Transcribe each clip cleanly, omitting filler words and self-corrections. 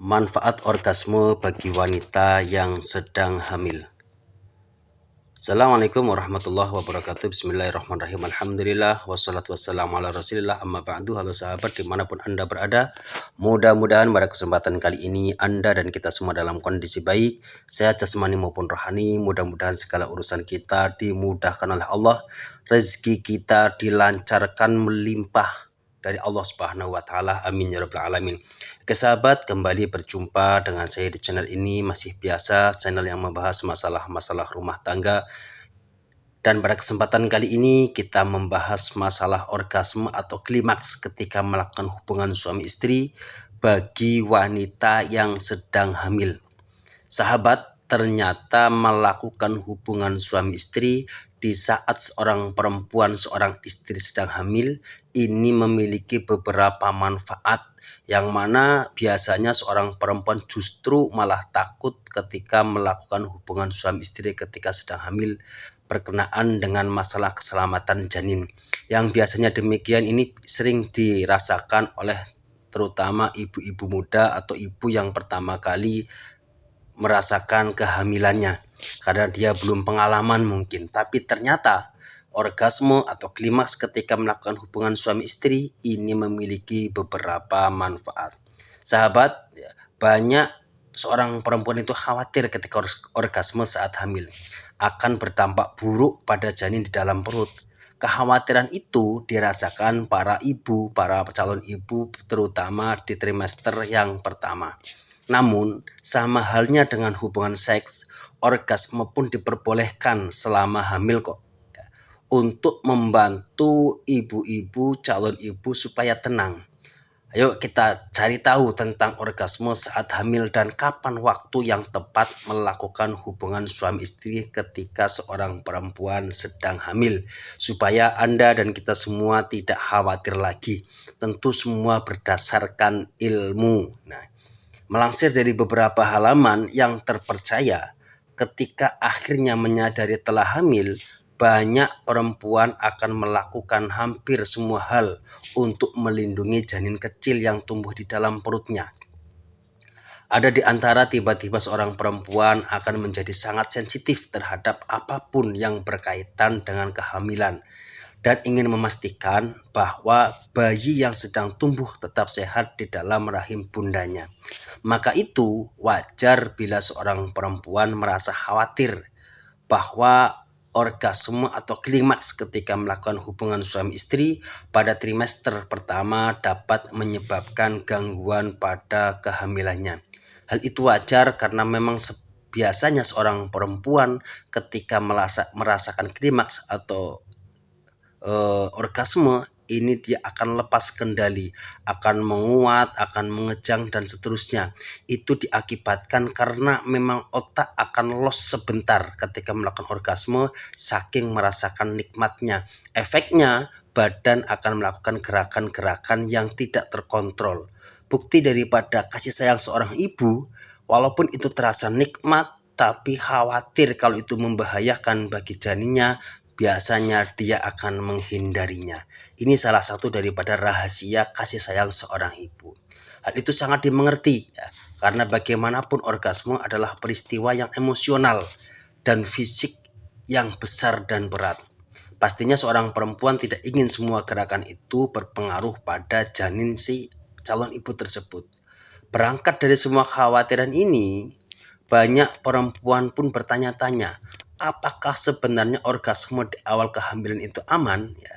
Manfaat orgasme bagi wanita yang sedang hamil. Assalamualaikum warahmatullahi wabarakatuh. Bismillahirrahmanirrahim. Alhamdulillah wassalatu wassalamu ala rasulillah, amma ba'du. Halo sahabat dimanapun Anda berada, mudah-mudahan pada kesempatan kali ini Anda dan kita semua dalam kondisi baik, sehat jasmani maupun rohani. Mudah-mudahan segala urusan kita dimudahkan oleh Allah, rezeki kita dilancarkan melimpah dari Allah Subhanahu wa taala. Amin ya rabbal alamin. Oke sahabat, kembali berjumpa dengan saya di channel ini, masih biasa channel yang membahas masalah-masalah rumah tangga. Dan pada kesempatan kali ini kita membahas masalah orgasme atau klimaks ketika melakukan hubungan suami istri bagi wanita yang sedang hamil. Sahabat, ternyata melakukan hubungan suami istri di saat seorang perempuan, seorang istri sedang hamil, ini memiliki beberapa manfaat yang mana biasanya seorang perempuan justru malah takut ketika melakukan hubungan suami istri ketika sedang hamil berkenaan dengan masalah keselamatan janin. Yang biasanya demikian ini sering dirasakan oleh terutama ibu-ibu muda atau ibu yang pertama kali merasakan kehamilannya karena dia belum pengalaman mungkin, tapi ternyata orgasme atau klimaks ketika melakukan hubungan suami istri ini memiliki beberapa manfaat. Sahabat, banyak seorang perempuan itu khawatir ketika orgasme saat hamil akan berdampak buruk pada janin di dalam perut. Kekhawatiran itu dirasakan para ibu, para calon ibu, terutama di trimester yang pertama. Namun, sama halnya dengan hubungan seks, orgasme pun diperbolehkan selama hamil kok. Untuk membantu ibu-ibu, calon ibu supaya tenang. Ayo kita cari tahu tentang orgasme saat hamil dan kapan waktu yang tepat melakukan hubungan suami istri ketika seorang perempuan sedang hamil, supaya Anda dan kita semua tidak khawatir lagi. Tentu semua berdasarkan ilmu. Nah, melansir dari beberapa halaman yang terpercaya, ketika akhirnya menyadari telah hamil, banyak perempuan akan melakukan hampir semua hal untuk melindungi janin kecil yang tumbuh di dalam perutnya. Ada di antara tiba-tiba seorang perempuan akan menjadi sangat sensitif terhadap apapun yang berkaitan dengan kehamilan dan ingin memastikan bahwa bayi yang sedang tumbuh tetap sehat di dalam rahim bundanya. Maka itu wajar bila seorang perempuan merasa khawatir bahwa orgasme atau klimaks ketika melakukan hubungan suami istri pada trimester pertama dapat menyebabkan gangguan pada kehamilannya. Hal itu wajar karena memang biasanya seorang perempuan ketika merasakan klimaks atau orgasme ini dia akan lepas kendali, akan menguat, akan mengejang dan seterusnya. Itu diakibatkan karena memang otak akan lost sebentar ketika melakukan orgasme saking merasakan nikmatnya. Efeknya badan akan melakukan gerakan-gerakan yang tidak terkontrol. Bukti daripada kasih sayang seorang ibu, walaupun itu terasa nikmat tapi khawatir kalau itu membahayakan bagi janinnya, biasanya dia akan menghindarinya. Ini salah satu daripada rahasia kasih sayang seorang ibu. Hal itu sangat dimengerti ya, karena bagaimanapun orgasme adalah peristiwa yang emosional dan fisik yang besar dan berat. Pastinya seorang perempuan tidak ingin semua gerakan itu berpengaruh pada janin si calon ibu tersebut. Berangkat dari semua kekhawatiran ini, banyak perempuan pun bertanya-tanya, apakah sebenarnya orgasme di awal kehamilan itu aman? Ya,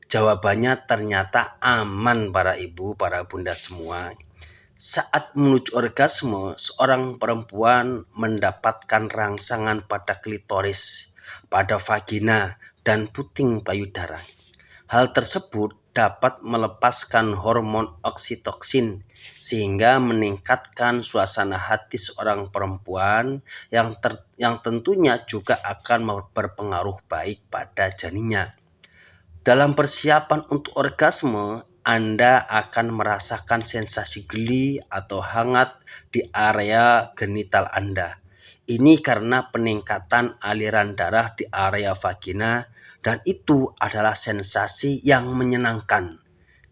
jawabannya ternyata aman para ibu, para bunda semua. Saat menuju orgasme, seorang perempuan mendapatkan rangsangan pada klitoris, pada vagina, dan puting payudara. Hal tersebut dapat melepaskan hormon oksitoksin sehingga meningkatkan suasana hati seorang perempuan yang tentunya juga akan berpengaruh baik pada janinnya. Dalam persiapan untuk orgasme, Anda akan merasakan sensasi geli atau hangat di area genital Anda. Ini karena peningkatan aliran darah di area vagina dan itu adalah sensasi yang menyenangkan.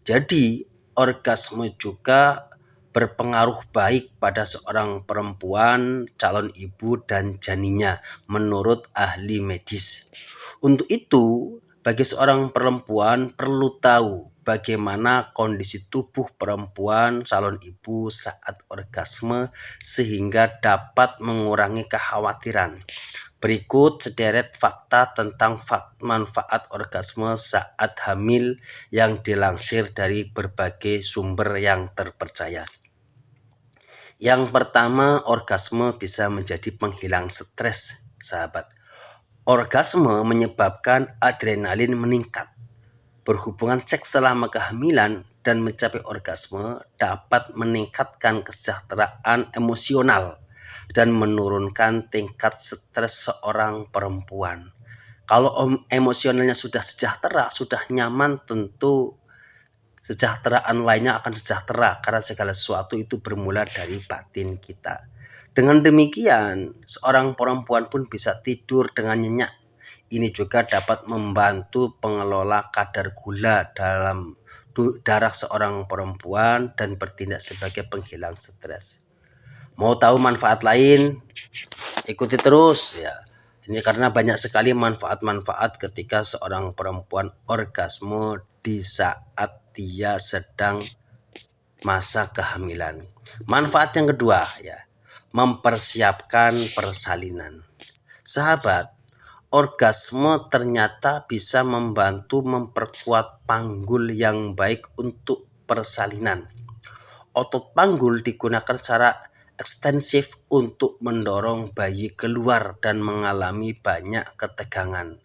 Jadi, orgasme juga berpengaruh baik pada seorang perempuan, calon ibu, dan janinnya menurut ahli medis. Untuk itu, bagi seorang perempuan perlu tahu bagaimana kondisi tubuh perempuan calon ibu saat orgasme sehingga dapat mengurangi kekhawatiran. Berikut sederet fakta tentang manfaat orgasme saat hamil yang dilansir dari berbagai sumber yang terpercaya. Yang pertama, orgasme bisa menjadi penghilang stres, sahabat. Orgasme menyebabkan adrenalin meningkat. Berhubungan seks selama kehamilan dan mencapai orgasme dapat meningkatkan kesejahteraan emosional dan menurunkan tingkat stres seorang perempuan. Kalau emosionalnya sudah sejahtera, sudah nyaman, tentu sejahteraan lainnya akan sejahtera karena segala sesuatu itu bermula dari batin kita. Dengan demikian, seorang perempuan pun bisa tidur dengan nyenyak. Ini juga dapat membantu pengelola kadar gula dalam darah seorang perempuan dan bertindak sebagai penghilang stres. Mau tahu manfaat lain? Ikuti terus ya. Ini karena banyak sekali manfaat-manfaat ketika seorang perempuan orgasme di saat dia sedang masa kehamilan. Manfaat yang kedua ya, mempersiapkan persalinan. Sahabat, orgasme ternyata bisa membantu memperkuat panggul yang baik untuk persalinan. Otot panggul digunakan secara ekstensif untuk mendorong bayi keluar dan mengalami banyak ketegangan.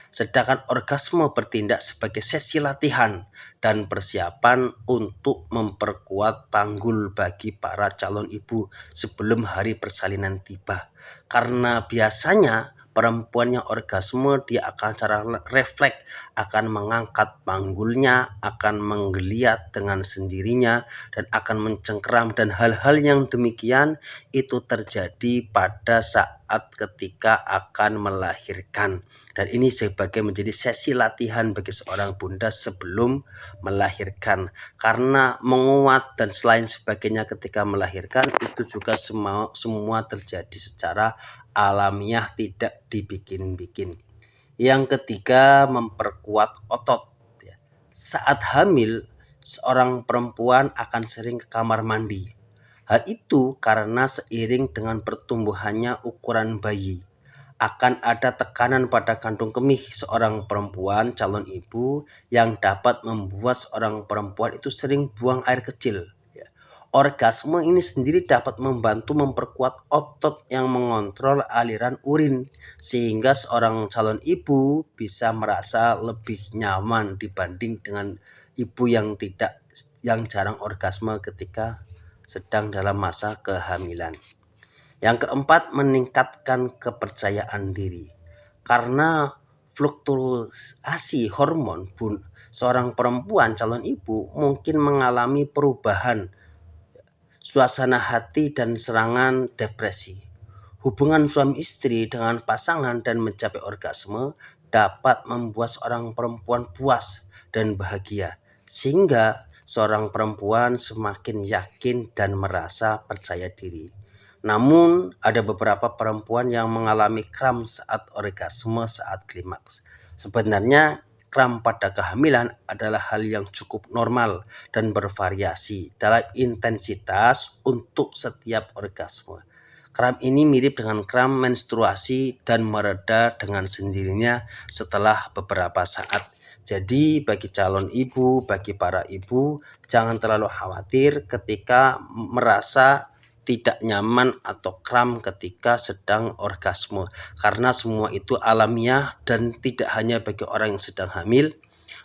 Sedangkan orgasme bertindak sebagai sesi latihan dan persiapan untuk memperkuat panggul bagi para calon ibu sebelum hari persalinan tiba. Karena biasanya perempuan yang orgasme dia akan secara refleks akan mengangkat panggulnya, akan menggeliat dengan sendirinya dan akan mencengkeram, dan hal-hal yang demikian itu terjadi pada saat ketika akan melahirkan. Dan ini sebagai menjadi sesi latihan bagi seorang bunda sebelum melahirkan. Karena menguat dan selain sebagainya ketika melahirkan itu juga semua terjadi secara alamiah, tidak dibikin-bikin. Yang ketiga, memperkuat otot. Saat hamil, seorang perempuan akan sering ke kamar mandi. Hal itu karena seiring dengan pertumbuhannya ukuran bayi, akan ada tekanan pada kantung kemih seorang perempuan calon ibu yang dapat membuat seorang perempuan itu sering buang air kecil. Orgasme ini sendiri dapat membantu memperkuat otot yang mengontrol aliran urin sehingga seorang calon ibu bisa merasa lebih nyaman dibanding dengan ibu yang jarang orgasme ketika sedang dalam masa kehamilan. Yang keempat, meningkatkan kepercayaan diri. Karena fluktuasi hormon seorang perempuan calon ibu mungkin mengalami perubahan suasana hati dan serangan depresi. Hubungan suami istri dengan pasangan dan mencapai orgasme dapat membuat seorang perempuan puas dan bahagia, sehingga seorang perempuan semakin yakin dan merasa percaya diri. Namun, ada beberapa perempuan yang mengalami kram saat orgasme saat klimaks. Sebenarnya, kram pada kehamilan adalah hal yang cukup normal dan bervariasi dalam intensitas untuk setiap orgasme. Kram ini mirip dengan kram menstruasi dan mereda dengan sendirinya setelah beberapa saat. Jadi bagi calon ibu, bagi para ibu, jangan terlalu khawatir ketika merasa tidak nyaman atau kram ketika sedang orgasme, karena semua itu alamiah dan tidak hanya bagi orang yang sedang hamil.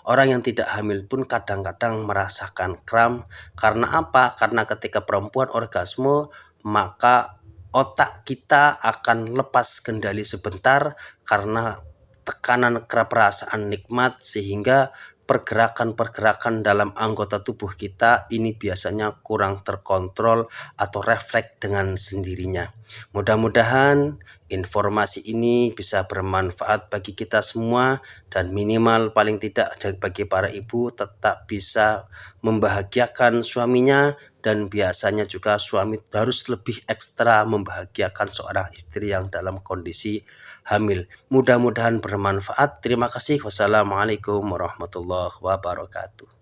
Orang yang tidak hamil pun kadang-kadang merasakan kram. Karena apa? Karena ketika perempuan orgasme, maka otak kita akan lepas kendali sebentar karena tekanan perasaan nikmat, sehingga pergerakan-pergerakan dalam anggota tubuh kita ini biasanya kurang terkontrol atau refleks dengan sendirinya. Mudah-mudahan informasi ini bisa bermanfaat bagi kita semua, dan minimal paling tidak bagi para ibu tetap bisa membahagiakan suaminya dan biasanya juga suami harus lebih ekstra membahagiakan seorang istri yang dalam kondisi hamil. Mudah-mudahan bermanfaat. Terima kasih. Wassalamualaikum warahmatullahi wabarakatuh.